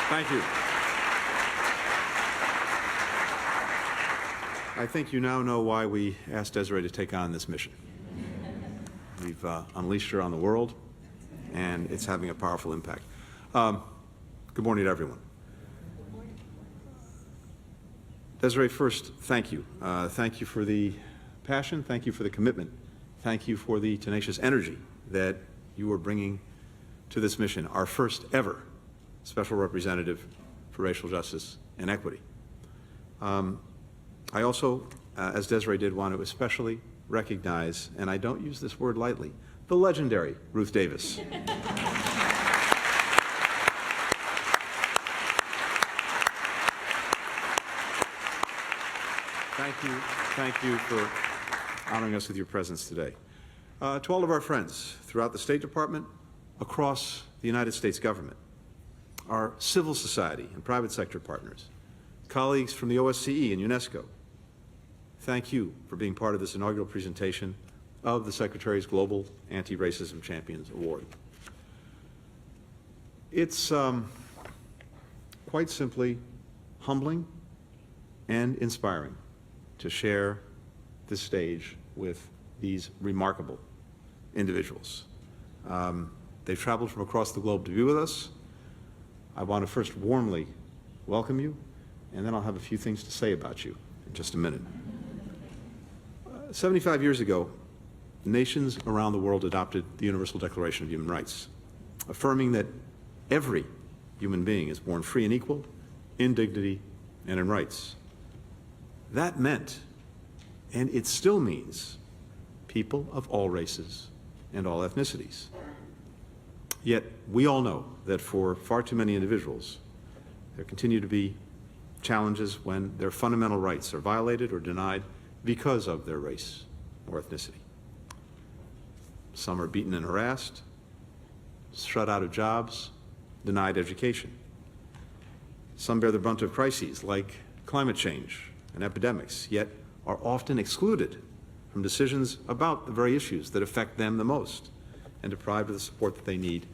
Thank you. I think you now know why we asked Desiree to take on this mission. We've unleashed her on the world, and it's having a powerful impact. Good morning to everyone. Desiree, first, thank you. Thank you for the passion. Thank you for the commitment. Thank you for the tenacious energy that you are bringing to this mission, our first ever Special Representative for Racial Justice and Equity. I also, as Desiree did, want to especially recognize, and I don't use this word lightly, the legendary Ruth Davis. Thank you for honoring us with your presence today. To all of our friends throughout the State Department, across the United States government, our civil society and private sector partners, colleagues from the OSCE and UNESCO, thank you for being part of this inaugural presentation of the Secretary's Global Anti-Racism Champions Award. It's quite simply humbling and inspiring to share this stage with these remarkable individuals. They've traveled from across the globe to be with us. I want to first warmly welcome you, and then I'll have a few things to say about you in just a minute. 75 years ago, nations around the world adopted the Universal Declaration of Human Rights, affirming that every human being is born free and equal in dignity and in rights. That meant, and it still means, people of all races and all ethnicities. Yet we all know that for far too many individuals, there continue to be challenges when their fundamental rights are violated or denied because of their race or ethnicity. Some are beaten and harassed, shut out of jobs, denied education. Some bear the brunt of crises like climate change and epidemics, yet are often excluded from decisions about the very issues that affect them the most and deprived of the support that they need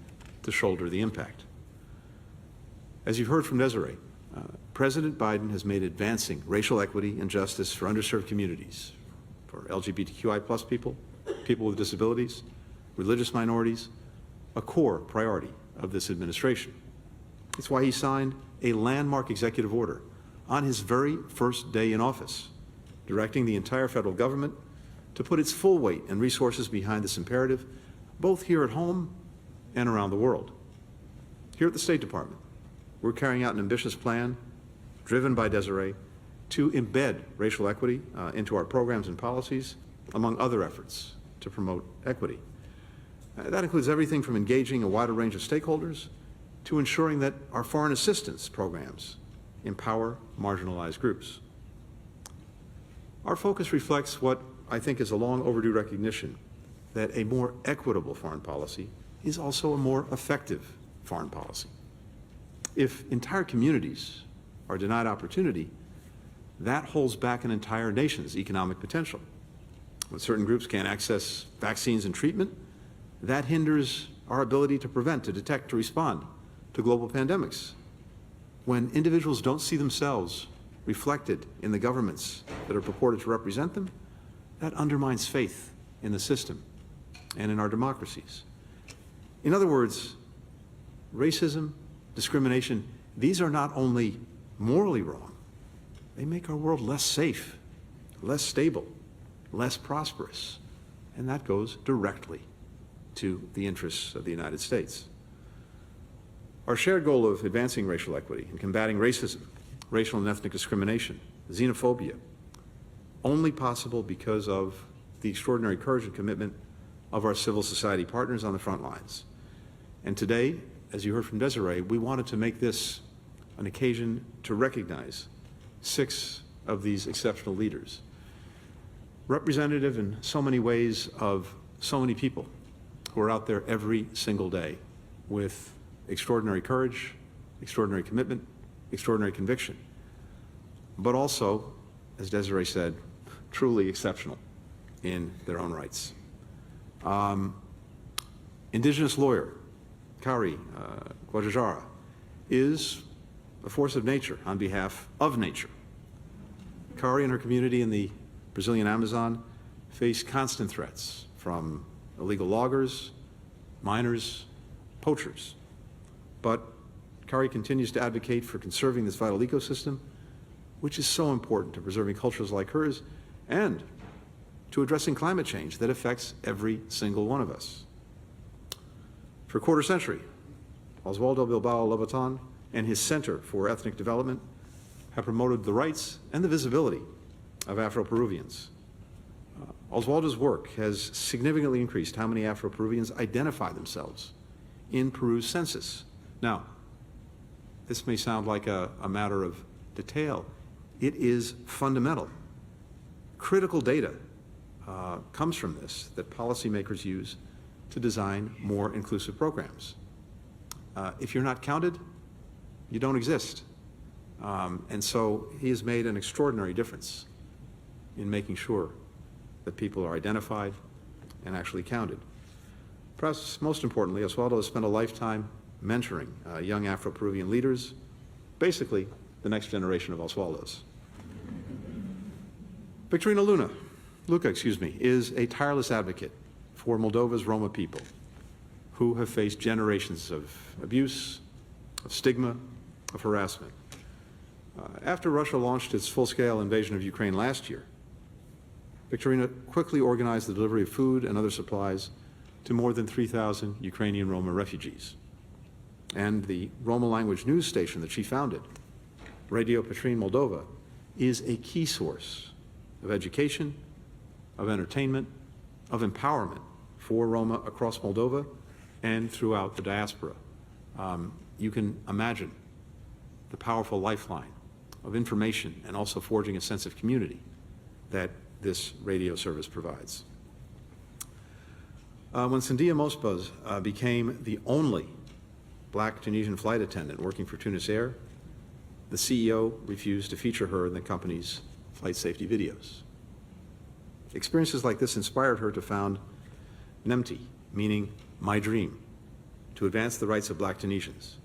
to shoulder the impact. As you've heard from Desiree, President Biden has made advancing racial equity and justice for underserved communities, for LGBTQI+ people, people with disabilities, religious minorities, a core priority of this administration. It's why he signed a landmark executive order on his very first day in office, directing the entire federal government to put its full weight and resources behind this imperative, both here at home and around the world. Here at the State Department, we're carrying out an ambitious plan driven by Desiree to embed racial equity into our programs and policies, among other efforts to promote equity. That includes everything from engaging a wider range of stakeholders to ensuring that our foreign assistance programs empower marginalized groups. Our focus reflects what I think is a long overdue recognition that a more equitable foreign policy is also a more effective foreign policy. If entire communities are denied opportunity, that holds back an entire nation's economic potential. When certain groups can't access vaccines and treatment, that hinders our ability to prevent, to detect, to respond to global pandemics. When individuals don't see themselves reflected in the governments that are purported to represent them, that undermines faith in the system and in our democracies. In other words, racism, discrimination, these are not only morally wrong, they make our world less safe, less stable, less prosperous, and that goes directly to the interests of the United States. Our shared goal of advancing racial equity and combating racism, racial and ethnic discrimination, xenophobia, only possible because of the extraordinary courage and commitment of our civil society partners on the front lines. And today, as you heard from Desiree, we wanted to make this an occasion to recognize 6 of these exceptional leaders, representative in so many ways of so many people who are out there every single day with extraordinary courage, extraordinary commitment, extraordinary conviction, but also, as Desiree said, truly exceptional in their own rights. Indigenous lawyer Kari Guajajara is a force of nature on behalf of nature. Kari and her community in the Brazilian Amazon face constant threats from illegal loggers, miners, poachers. But Kari continues to advocate for conserving this vital ecosystem, which is so important to preserving cultures like hers and to addressing climate change that affects every single one of us. For a quarter century, Oswaldo Bilbao Lobaton and his Center for Ethnic Development have promoted the rights and the visibility of Afro-Peruvians. Oswaldo's work has significantly increased how many Afro-Peruvians identify themselves in Peru's census. Now, this may sound like a matter of detail. It is fundamental. Critical data comes from this that policymakers use to design more inclusive programs. If you're not counted, you don't exist. And so he has made an extraordinary difference in making sure that people are identified and actually counted. Perhaps most importantly, Oswaldo has spent a lifetime mentoring young Afro-Peruvian leaders, basically the next generation of Oswaldos. Victorina Luca, is a tireless advocate for Moldova's Roma people who have faced generations of abuse, of stigma, of harassment. After Russia launched its full-scale invasion of Ukraine last year, Victorina quickly organized the delivery of food and other supplies to more than 3,000 Ukrainian Roma refugees. And the Roma language news station that she founded, Radio Petrine Moldova, is a key source of education, of entertainment, of empowerment for Roma across Moldova and throughout the diaspora. You can imagine the powerful lifeline of information and also forging a sense of community that this radio service provides. When Sandia Mospaz became the only black Tunisian flight attendant working for Tunis Air, the CEO refused to feature her in the company's flight safety videos. Experiences like this inspired her to found NEMTI, meaning My Dream, to advance the rights of black Tunisians.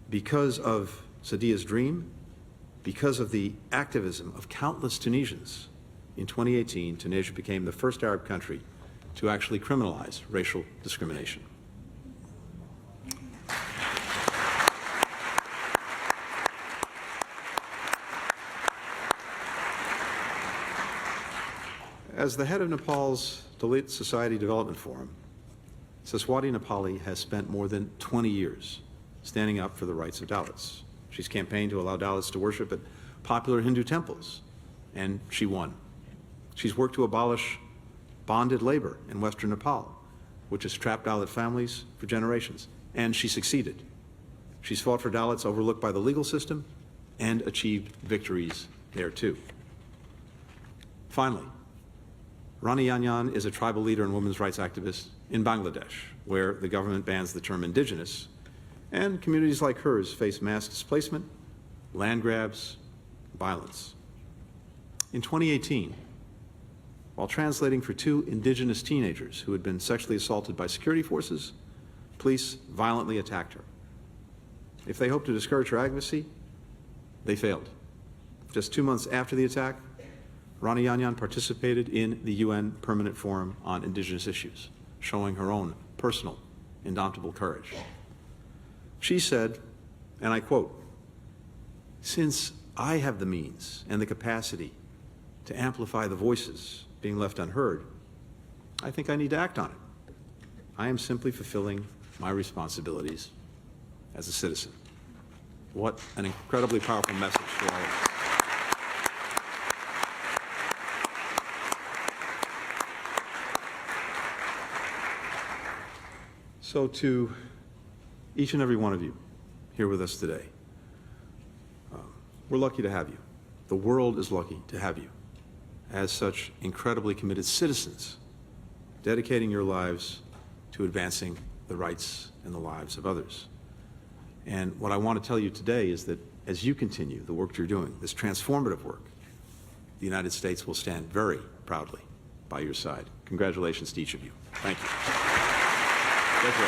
Because of Sadia's dream, because of the activism of countless Tunisians, in 2018, Tunisia became the first Arab country to actually criminalize racial discrimination. As the head of Nepal's Dalit Society Development Forum, Saswati Nepali has spent more than 20 years standing up for the rights of Dalits. She's campaigned to allow Dalits to worship at popular Hindu temples, and she won. She's worked to abolish bonded labor in Western Nepal, which has trapped Dalit families for generations, and she succeeded. She's fought for Dalits overlooked by the legal system and achieved victories there too. Finally, Rani Yanyan is a tribal leader and women's rights activist in Bangladesh, where the government bans the term indigenous, and communities like hers face mass displacement, land grabs, violence. In 2018, while translating for two indigenous teenagers who had been sexually assaulted by security forces, police violently attacked her. If they hoped to discourage her advocacy, they failed. Just 2 months after the attack, Rani Yanyan participated in the UN Permanent Forum on Indigenous Issues, showing her own personal, indomitable courage. She said, and I quote, "Since I have the means and the capacity to amplify the voices being left unheard, I think I need to act on it. I am simply fulfilling my responsibilities as a citizen." What an incredibly powerful message for all of us. So to each and every one of you here with us today, we're lucky to have you. The world is lucky to have you as such incredibly committed citizens, dedicating your lives to advancing the rights and the lives of others. And what I want to tell you today is that as you continue the work you're doing, this transformative work, the United States will stand very proudly by your side. Congratulations to each of you. Thank you. Thank you.